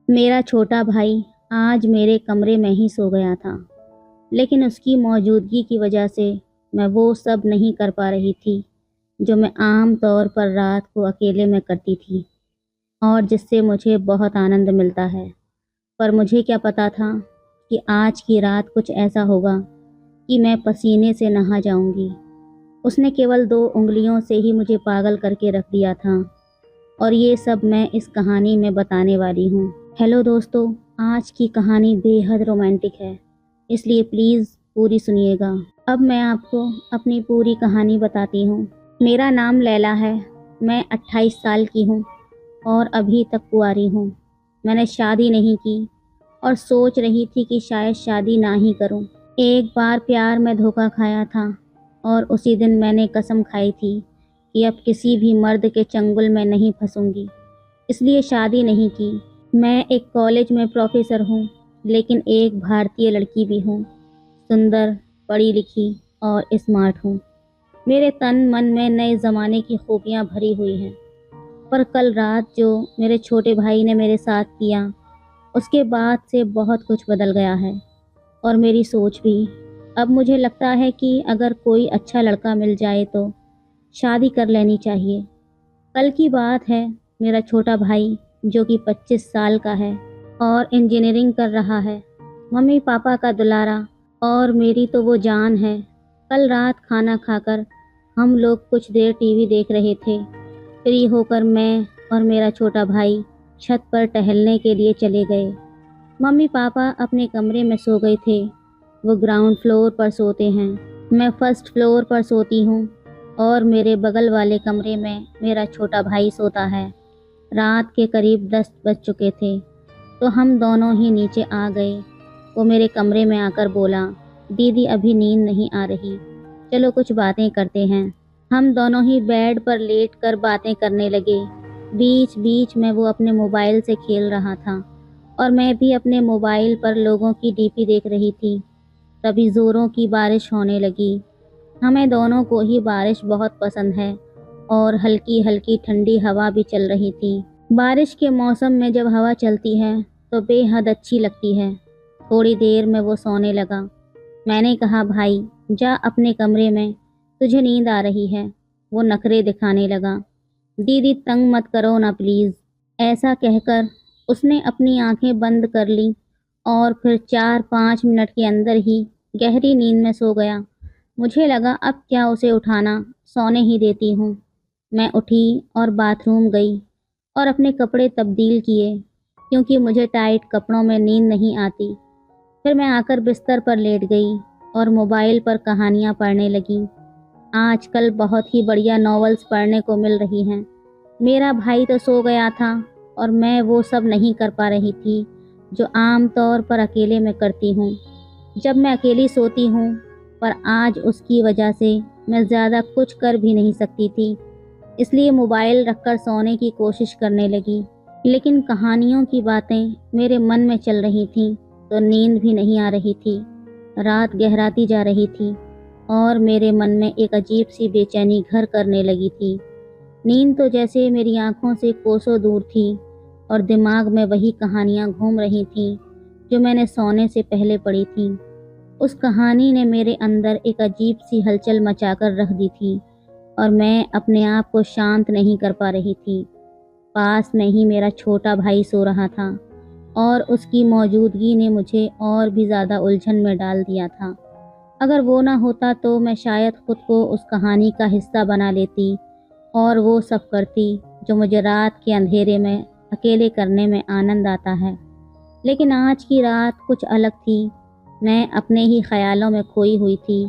मेरा छोटा भाई आज मेरे कमरे में ही सो गया था, लेकिन उसकी मौजूदगी की वजह से मैं वो सब नहीं कर पा रही थी जो मैं आम तौर पर रात को अकेले में करती थी और जिससे मुझे बहुत आनंद मिलता है। पर मुझे क्या पता था कि आज की रात कुछ ऐसा होगा कि मैं पसीने से नहा जाऊंगी। उसने केवल 2 उंगलियों से ही मुझे पागल करके रख दिया था और ये सब मैं इस कहानी में बताने वाली हूँ। हेलो दोस्तों, आज की कहानी बेहद रोमांटिक है, इसलिए प्लीज़ पूरी सुनिएगा। अब मैं आपको अपनी पूरी कहानी बताती हूँ। मेरा नाम लैला है। मैं 28 साल की हूँ और अभी तक कुंवारी हूँ। मैंने शादी नहीं की और सोच रही थी कि शायद शादी ना ही करूँ। एक बार प्यार में धोखा खाया था और उसी दिन मैंने कसम खाई थी कि अब किसी भी मर्द के चंगुल में नहीं फंसूंगी, इसलिए शादी नहीं की। मैं एक कॉलेज में प्रोफेसर हूँ, लेकिन एक भारतीय लड़की भी हूँ। सुंदर, पढ़ी लिखी और स्मार्ट हूँ। मेरे तन मन में नए ज़माने की खूबियाँ भरी हुई हैं। पर कल रात जो मेरे छोटे भाई ने मेरे साथ किया, उसके बाद से बहुत कुछ बदल गया है और मेरी सोच भी। अब मुझे लगता है कि अगर कोई अच्छा लड़का मिल जाए तो शादी कर लेनी चाहिए। कल की बात है। मेरा छोटा भाई जो कि 25 साल का है और इंजीनियरिंग कर रहा है, मम्मी पापा का दुलारा और मेरी तो वो जान है। कल रात खाना खाकर हम लोग कुछ देर टीवी देख रहे थे। फ्री होकर मैं और मेरा छोटा भाई छत पर टहलने के लिए चले गए। मम्मी पापा अपने कमरे में सो गए थे। वो ग्राउंड फ्लोर पर सोते हैं, मैं फर्स्ट फ्लोर पर सोती हूँ और मेरे बगल वाले कमरे में मेरा छोटा भाई सोता है। रात के करीब 10 बज चुके थे तो हम दोनों ही नीचे आ गए। वो मेरे कमरे में आकर बोला, दीदी अभी नींद नहीं आ रही, चलो कुछ बातें करते हैं। हम दोनों ही बेड पर लेट कर बातें करने लगे। बीच बीच में वो अपने मोबाइल से खेल रहा था और मैं भी अपने मोबाइल पर लोगों की डीपी देख रही थी। तभी ज़ोरों की बारिश होने लगी। हमें दोनों को ही बारिश बहुत पसंद है और हल्की हल्की ठंडी हवा भी चल रही थी। बारिश के मौसम में जब हवा चलती है तो बेहद अच्छी लगती है। थोड़ी देर में वो सोने लगा। मैंने कहा, भाई जा अपने कमरे में, तुझे नींद आ रही है। वो नखरे दिखाने लगा। दीदी तंग मत करो ना प्लीज़। ऐसा कहकर उसने अपनी आंखें बंद कर लीं और फिर 4-5 मिनट के अंदर ही गहरी नींद में सो गया। मुझे लगा अब क्या उसे उठाना, सोने ही देती हूँ। मैं उठी और बाथरूम गई और अपने कपड़े तब्दील किए क्योंकि मुझे टाइट कपड़ों में नींद नहीं आती। फिर मैं आकर बिस्तर पर लेट गई और मोबाइल पर कहानियाँ पढ़ने लगी। आजकल बहुत ही बढ़िया नॉवेल्स पढ़ने को मिल रही हैं। मेरा भाई तो सो गया था और मैं वो सब नहीं कर पा रही थी जो आम तौर पर अकेले में करती हूँ जब मैं अकेली सोती हूँ। पर आज उसकी वजह से मैं ज़्यादा कुछ कर भी नहीं सकती थी, इसलिए मोबाइल रखकर सोने की कोशिश करने लगी। लेकिन कहानियों की बातें मेरे मन में चल रही थीं तो नींद भी नहीं आ रही थी। रात गहराती जा रही थी और मेरे मन में एक अजीब सी बेचैनी घर करने लगी थी। नींद तो जैसे मेरी आंखों से कोसों दूर थी और दिमाग में वही कहानियाँ घूम रही थीं जो मैंने सोने से पहले पढ़ी थीं। उस कहानी ने मेरे अंदर एक अजीब सी हलचल मचाकर रख दी थी और मैं अपने आप को शांत नहीं कर पा रही थी। पास में ही मेरा छोटा भाई सो रहा था और उसकी मौजूदगी ने मुझे और भी ज़्यादा उलझन में डाल दिया था। अगर वो ना होता तो मैं शायद खुद को उस कहानी का हिस्सा बना लेती और वो सब करती जो मुझे रात के अंधेरे में अकेले करने में आनंद आता है। लेकिन आज की रात कुछ अलग थी। मैं अपने ही ख्यालों में खोई हुई थी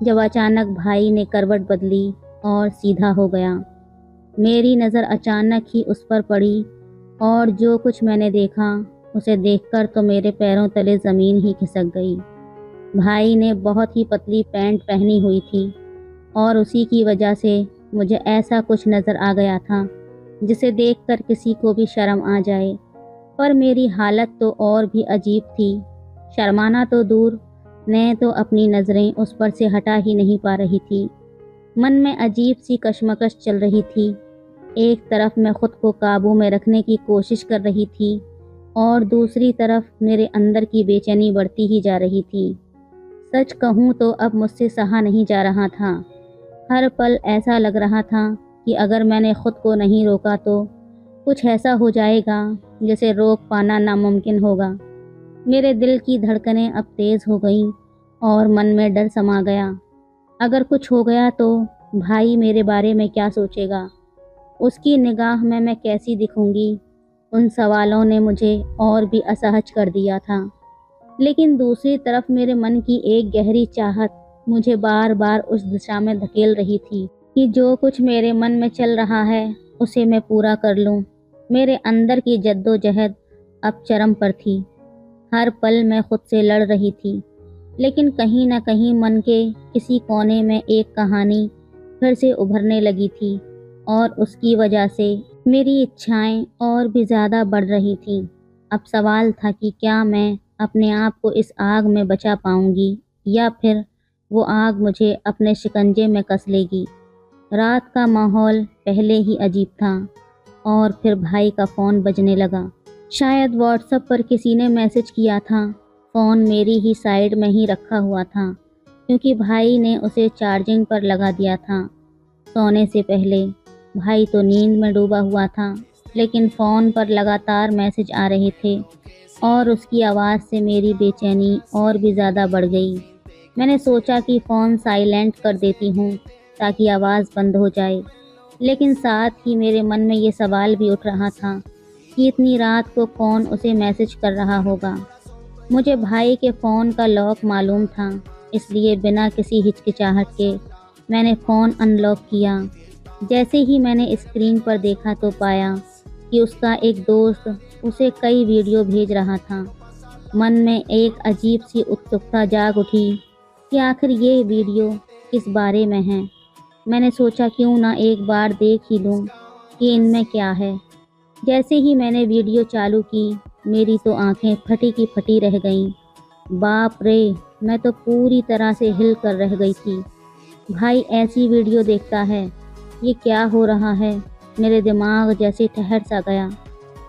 जब अचानक भाई ने करवट बदली और सीधा हो गया। मेरी नज़र अचानक ही उस पर पड़ी और जो कुछ मैंने देखा उसे देखकर तो मेरे पैरों तले ज़मीन ही खिसक गई। भाई ने बहुत ही पतली पैंट पहनी हुई थी और उसी की वजह से मुझे ऐसा कुछ नज़र आ गया था जिसे देखकर किसी को भी शर्म आ जाए। पर मेरी हालत तो और भी अजीब थी। शर्माना तो दूर, मैं तो अपनी नज़रें उस पर से हटा ही नहीं पा रही थी। मन में अजीब सी कशमकश चल रही थी। एक तरफ मैं खुद को काबू में रखने की कोशिश कर रही थी और दूसरी तरफ मेरे अंदर की बेचैनी बढ़ती ही जा रही थी। सच कहूँ तो अब मुझसे सहा नहीं जा रहा था। हर पल ऐसा लग रहा था कि अगर मैंने खुद को नहीं रोका तो कुछ ऐसा हो जाएगा जिसे रोक पाना नामुमकिन होगा। मेरे दिल की धड़कनें अब तेज़ हो गईं और मन में डर समा गया। अगर कुछ हो गया तो भाई मेरे बारे में क्या सोचेगा? उसकी निगाह में मैं कैसी दिखूंगी? उन सवालों ने मुझे और भी असहज कर दिया था। लेकिन दूसरी तरफ मेरे मन की एक गहरी चाहत मुझे बार बार उस दिशा में धकेल रही थी कि जो कुछ मेरे मन में चल रहा है उसे मैं पूरा कर लूं। मेरे अंदर की जद्दोजहद अब चरम पर थी। हर पल मैं खुद से लड़ रही थी, लेकिन कहीं न कहीं मन के किसी कोने में एक कहानी फिर से उभरने लगी थी और उसकी वजह से मेरी इच्छाएं और भी ज़्यादा बढ़ रही थीं। अब सवाल था कि क्या मैं अपने आप को इस आग में बचा पाऊंगी या फिर वो आग मुझे अपने शिकंजे में कस लेगी। रात का माहौल पहले ही अजीब था और फिर भाई का फ़ोन बजने लगा। शायद व्हाट्सएप पर किसी ने मैसेज किया था। फ़ोन मेरी ही साइड में ही रखा हुआ था क्योंकि भाई ने उसे चार्जिंग पर लगा दिया था। सोने से पहले भाई तो नींद में डूबा हुआ था, लेकिन फ़ोन पर लगातार मैसेज आ रहे थे और उसकी आवाज़ से मेरी बेचैनी और भी ज़्यादा बढ़ गई। मैंने सोचा कि फ़ोन साइलेंट कर देती हूँ ताकि आवाज़ बंद हो जाए, लेकिन साथ ही मेरे मन में ये सवाल भी उठ रहा था कि इतनी रात को कौन उसे मैसेज कर रहा होगा। मुझे भाई के फ़ोन का लॉक मालूम था, इसलिए बिना किसी हिचकिचाहट के मैंने फ़ोन अनलॉक किया। जैसे ही मैंने स्क्रीन पर देखा तो पाया कि उसका एक दोस्त उसे कई वीडियो भेज रहा था। मन में एक अजीब सी उत्सुकता जाग उठी कि आखिर ये वीडियो किस बारे में है। मैंने सोचा क्यों ना एक बार देख ही लूँ कि इनमें क्या है। जैसे ही मैंने वीडियो चालू की, मेरी तो आंखें फटी की फटी रह गईं। बाप रे! मैं तो पूरी तरह से हिल कर रह गई थी। भाई ऐसी वीडियो देखता है? ये क्या हो रहा है? मेरे दिमाग जैसे ठहर सा गया।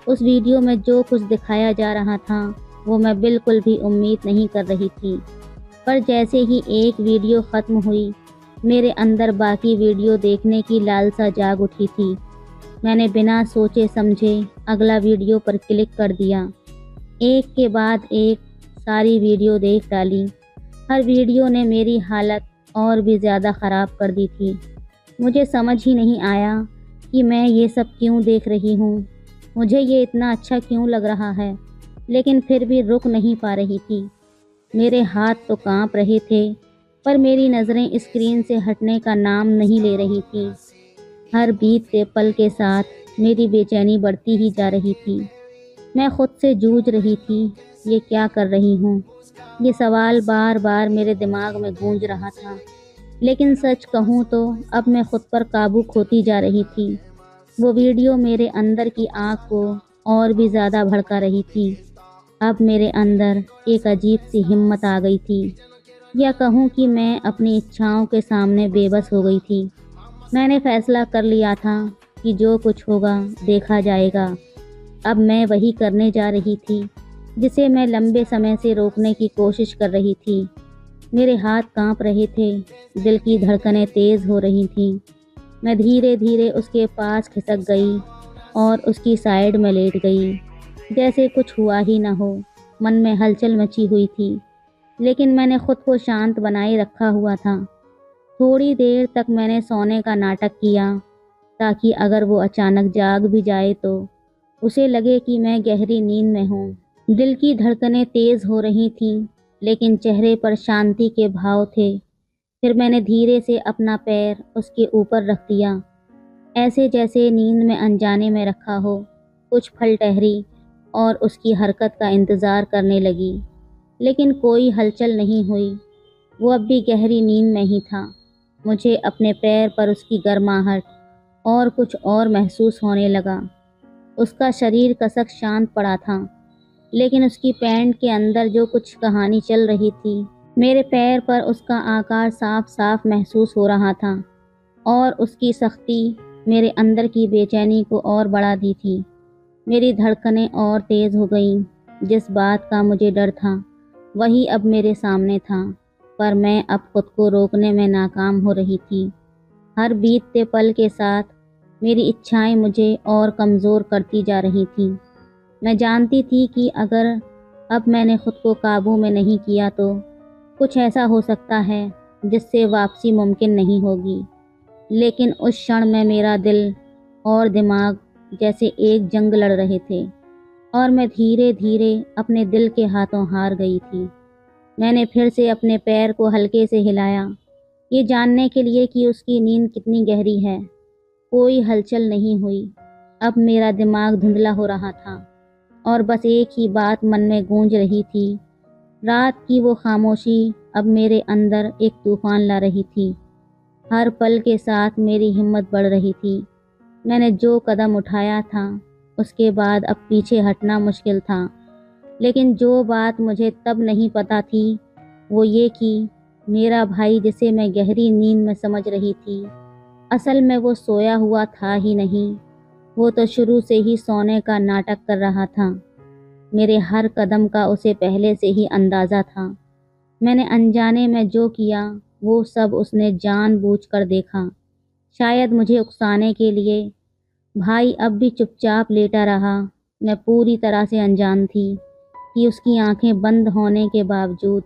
उस वीडियो में जो कुछ दिखाया जा रहा था वो मैं बिल्कुल भी उम्मीद नहीं कर रही थी। पर जैसे ही एक वीडियो ख़त्म हुई, मेरे अंदर बाकी वीडियो देखने की लालसा जाग उठी थी। मैंने बिना सोचे समझे अगला वीडियो पर क्लिक कर दिया। एक के बाद एक सारी वीडियो देख डाली। हर वीडियो ने मेरी हालत और भी ज़्यादा ख़राब कर दी थी। मुझे समझ ही नहीं आया कि मैं ये सब क्यों देख रही हूँ। मुझे ये इतना अच्छा क्यों लग रहा है, लेकिन फिर भी रुक नहीं पा रही थी। मेरे हाथ तो कांप रहे थे, पर मेरी नज़रें स्क्रीन से हटने का नाम नहीं ले रही थी। हर बीतते पल के साथ मेरी बेचैनी बढ़ती ही जा रही थी। मैं खुद से जूझ रही थी, ये क्या कर रही हूँ? ये सवाल बार बार मेरे दिमाग में गूंज रहा था। लेकिन सच कहूँ तो अब मैं खुद पर काबू खोती जा रही थी। वो वीडियो मेरे अंदर की आग को और भी ज़्यादा भड़का रही थी। अब मेरे अंदर एक अजीब सी हिम्मत आ गई थी, या कहूँ कि मैं अपनी इच्छाओं के सामने बेबस हो गई थी। मैंने फैसला कर लिया था कि जो कुछ होगा देखा जाएगा। अब मैं वही करने जा रही थी जिसे मैं लंबे समय से रोकने की कोशिश कर रही थी। मेरे हाथ कांप रहे थे, दिल की धड़कनें तेज़ हो रही थीं। मैं धीरे धीरे उसके पास खिसक गई और उसकी साइड में लेट गई, जैसे कुछ हुआ ही ना हो। मन में हलचल मची हुई थी, लेकिन मैंने खुद को शांत बनाए रखा हुआ था। थोड़ी देर तक मैंने सोने का नाटक किया, ताकि अगर वो अचानक जाग भी जाए तो उसे लगे कि मैं गहरी नींद में हूँ। दिल की धड़कनें तेज़ हो रही थीं, लेकिन चेहरे पर शांति के भाव थे। फिर मैंने धीरे से अपना पैर उसके ऊपर रख दिया, ऐसे जैसे नींद में अनजाने में रखा हो। कुछ पल ठहरी और उसकी हरकत का इंतज़ार करने लगी, लेकिन कोई हलचल नहीं हुई। वो अब भी गहरी नींद में ही था। मुझे अपने पैर पर उसकी गर्माहट और कुछ और महसूस होने लगा। उसका शरीर कसक शांत पड़ा था, लेकिन उसकी पैंट के अंदर जो कुछ कहानी चल रही थी। मेरे पैर पर उसका आकार साफ साफ महसूस हो रहा था और उसकी सख्ती मेरे अंदर की बेचैनी को और बढ़ा दी थी। मेरी धड़कनें और तेज़ हो गईं। जिस बात का मुझे डर था वही अब मेरे सामने था, पर मैं अब खुद को रोकने में नाकाम हो रही थी। हर बीतते पल के साथ मेरी इच्छाएं मुझे और कमज़ोर करती जा रही थीं। मैं जानती थी कि अगर अब मैंने खुद को काबू में नहीं किया तो कुछ ऐसा हो सकता है जिससे वापसी मुमकिन नहीं होगी। लेकिन उस क्षण में मेरा दिल और दिमाग जैसे एक जंग लड़ रहे थे और मैं धीरे धीरे अपने दिल के हाथों हार गई थी। मैंने फिर से अपने पैर को हल्के से हिलाया, ये जानने के लिए कि उसकी नींद कितनी गहरी है। कोई हलचल नहीं हुई। अब मेरा दिमाग धुंधला हो रहा था और बस एक ही बात मन में गूंज रही थी। रात की वो खामोशी अब मेरे अंदर एक तूफान ला रही थी। हर पल के साथ मेरी हिम्मत बढ़ रही थी। मैंने जो कदम उठाया था उसके बाद अब पीछे हटना मुश्किल था। लेकिन जो बात मुझे तब नहीं पता थी वो ये कि मेरा भाई, जिसे मैं गहरी नींद में समझ रही थी, असल में वो सोया हुआ था ही नहीं। वो तो शुरू से ही सोने का नाटक कर रहा था। मेरे हर कदम का उसे पहले से ही अंदाज़ा था। मैंने अनजाने में जो किया वो सब उसने जानबूझकर देखा, शायद मुझे उकसाने के लिए। भाई अब भी चुपचाप लेटा रहा। मैं पूरी तरह से अनजान थी कि उसकी आंखें बंद होने के बावजूद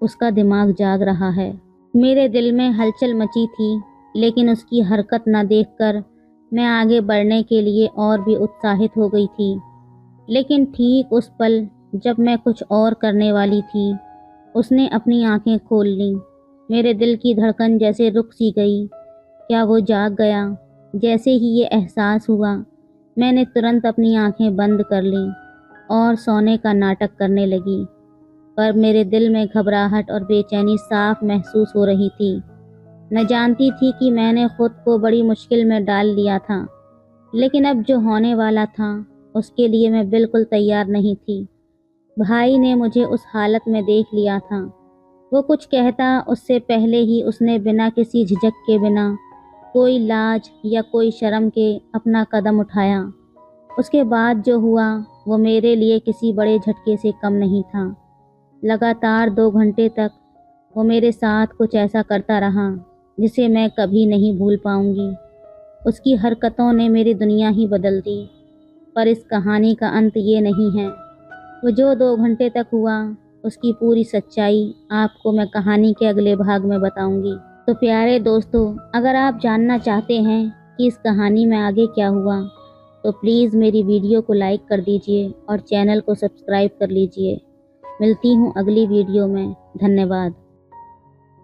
उसका दिमाग जाग रहा है। मेरे दिल में हलचल मची थी, लेकिन उसकी हरकत न देखकर मैं आगे बढ़ने के लिए और भी उत्साहित हो गई थी। लेकिन ठीक उस पल जब मैं कुछ और करने वाली थी, उसने अपनी आंखें खोल लीं। मेरे दिल की धड़कन जैसे रुक सी गई। क्या वो जाग गया? जैसे ही ये एहसास हुआ, मैंने तुरंत अपनी आंखें बंद कर लीं और सोने का नाटक करने लगी। पर मेरे दिल में घबराहट और बेचैनी साफ महसूस हो रही थी। मैं जानती थी कि मैंने खुद को बड़ी मुश्किल में डाल लिया था, लेकिन अब जो होने वाला था उसके लिए मैं बिल्कुल तैयार नहीं थी। भाई ने मुझे उस हालत में देख लिया था। वो कुछ कहता उससे पहले ही उसने बिना किसी झिझक के, बिना कोई लाज या कोई शर्म के अपना कदम उठाया। उसके बाद जो हुआ वो मेरे लिए किसी बड़े झटके से कम नहीं था। लगातार 2 घंटे तक वो मेरे साथ कुछ ऐसा करता रहा जिसे मैं कभी नहीं भूल पाऊंगी। उसकी हरकतों ने मेरी दुनिया ही बदल दी। पर इस कहानी का अंत ये नहीं है। वो जो 2 घंटे तक हुआ, उसकी पूरी सच्चाई आपको मैं कहानी के अगले भाग में बताऊंगी। तो प्यारे दोस्तों, अगर आप जानना चाहते हैं कि इस कहानी में आगे क्या हुआ, तो प्लीज़ मेरी वीडियो को लाइक कर दीजिए और चैनल को सब्सक्राइब कर लीजिए। मिलती हूँ अगली वीडियो में। धन्यवाद।